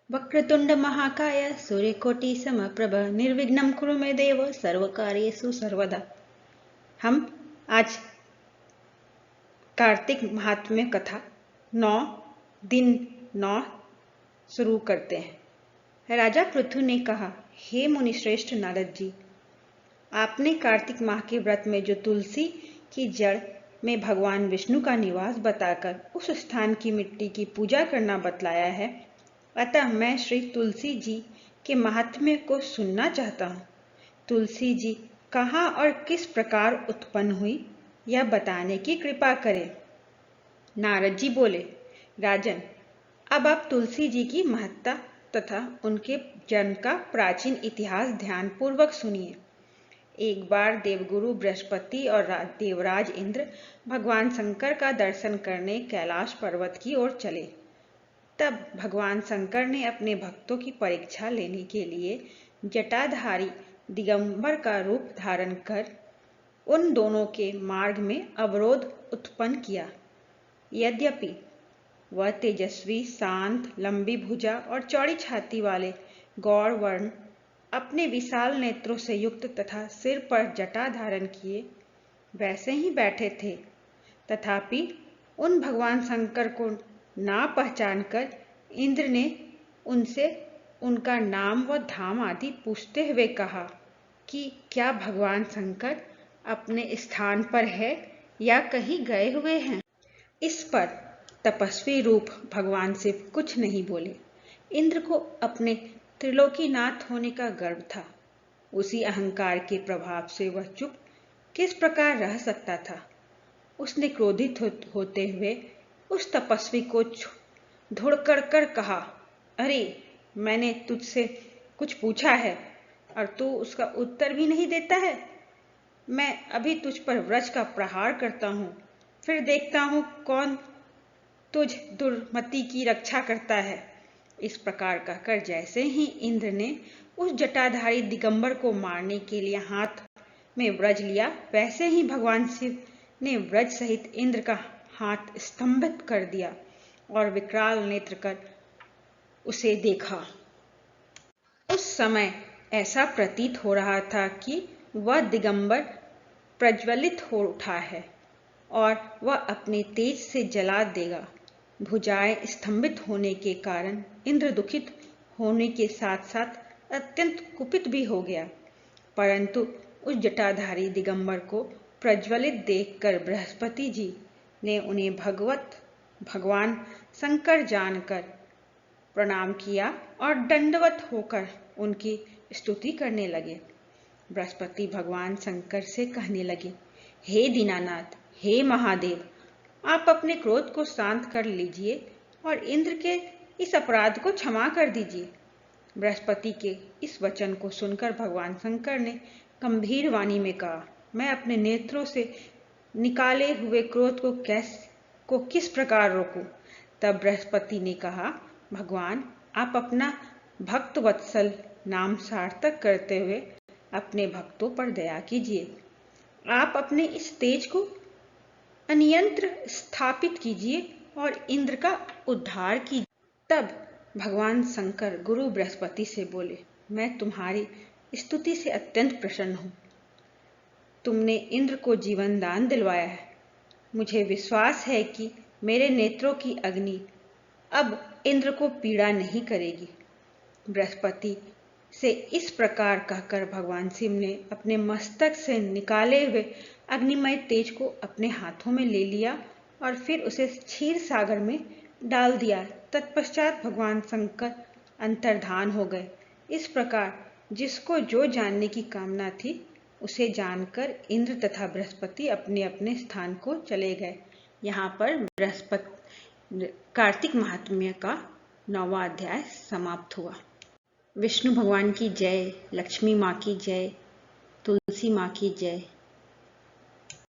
वक्रतुंड महाकाय सूर्यकोटि समप्रभ निर्विघ्नं कुरु मे देव सर्वकार्येषु सर्वदा। हम आज कार्तिक महात्म्य कथा 9 दिन 9 शुरू करते हैं। राजा पृथु ने कहा, हे मुनिश्रेष्ठ नारद जी, आपने कार्तिक माह के व्रत में जो तुलसी की जड़ में भगवान विष्णु का निवास बताकर उस स्थान की मिट्टी की पूजा करना बतलाया है, अतः मैं श्री तुलसी जी के महात्म्य को सुनना चाहता हूँ। तुलसी जी कहाँ और किस प्रकार उत्पन्न हुई, यह बताने की कृपा करें। नारद जी बोले, राजन, अब आप तुलसी जी की महत्ता तथा उनके जन्म का प्राचीन इतिहास ध्यानपूर्वक सुनिए। एक बार देवगुरु बृहस्पति और देवराज इंद्र भगवान शंकर का दर्शन करने कैलाश पर्वत की ओर चले। तब भगवान शंकर ने अपने भक्तों की परीक्षा लेने के लिए जटाधारी दिगंबर का रूप धारण कर उन दोनों के मार्ग में अवरोध उत्पन्न किया। यद्यपि वह तेजस्वी, शांत, लंबी भुजा और चौड़ी छाती वाले गौर वर्ण अपने विशाल नेत्रों से युक्त तथा सिर पर जटा धारण किए वैसे ही बैठे थे, तथापि उन भगवान शंकर को ना पहचानकर इंद्र ने उनसे उनका नाम व धाम आदि पूछते हुए कहा कि क्या भगवान शंकर अपने स्थान पर है या कहीं गए हुए हैं। इस पर तपस्वी रूप भगवान शिव कुछ नहीं बोले। इंद्र को अपने त्रिलोकीनाथ होने का गर्व था। उसी अहंकार के प्रभाव से वह चुप किस प्रकार रह सकता था। उसने क्रोधित होते हुए उस तपस्वी को धुड़कर कर कहा, अरे, मैंने तुझसे कुछ पूछा है और तू उसका उत्तर भी नहीं देता है। मैं अभी तुझ पर वज्र का प्रहार करता हूँ, फिर देखता हूँ कौन तुझ दुर्मति की रक्षा करता है। इस प्रकार कहकर जैसे ही इंद्र ने उस जटाधारी दिगंबर को मारने के लिए हाथ में वज्र लिया, वैसे ही भगवान शिव ने वज्र सहित इंद्र का हाथ स्तंभित कर दिया और विकराल नेत्र कर उसे देखा। उस समय ऐसा प्रतीत हो रहा था कि वह दिगंबर प्रज्वलित हो उठा है और वह अपने तेज से जला देगा। भुजाएं स्तंभित होने के कारण इंद्र दुखित होने के साथ साथ अत्यंत कुपित भी हो गया, परंतु उस जटाधारी दिगंबर को प्रज्वलित देखकर बृहस्पति जी ने उन्हें भगवान शंकर जानकर प्रणाम किया और दंडवत होकर उनकी स्तुति करने लगे। बृहस्पति भगवान शंकर से कहने लगे, हे दीनानाथ, हे महादेव, आप अपने क्रोध को शांत कर लीजिए और इंद्र के इस अपराध को क्षमा कर दीजिए। बृहस्पति के इस वचन को सुनकर भगवान शंकर ने गंभीर वाणी में कहा, मैं अपने नेत्रों से निकाले हुए क्रोध को किस प्रकार रोकूं। तब बृहस्पति ने कहा, भगवान, आप अपना भक्त वत्सल नाम सार्थक करते हुए अपने भक्तों पर दया कीजिए। आप अपने इस तेज को अनियंत्र स्थापित कीजिए और इंद्र का उद्धार कीजिए। तब भगवान शंकर गुरु बृहस्पति से बोले, मैं तुम्हारी स्तुति से अत्यंत प्रसन्न हूँ। तुमने इंद्र को जीवन दान दिलवाया है। मुझे विश्वास है कि मेरे नेत्रों की अग्नि अब इंद्र को पीड़ा नहीं करेगी। बृहस्पति से इस प्रकार कहकर भगवान शिव ने अपने मस्तक से निकाले हुए अग्निमय तेज को अपने हाथों में ले लिया और फिर उसे क्षीर सागर में डाल दिया। तत्पश्चात भगवान शंकर अंतर्धान हो गए। इस प्रकार जिसको जो जानने की कामना थी, उसे जानकर इंद्र तथा बृहस्पति अपने अपने स्थान को चले गए। यहाँ पर कार्तिक महात्म्य का 9वां अध्याय समाप्त हुआ। विष्णु भगवान की जय, लक्ष्मी माँ की जय, तुलसी माँ की जय।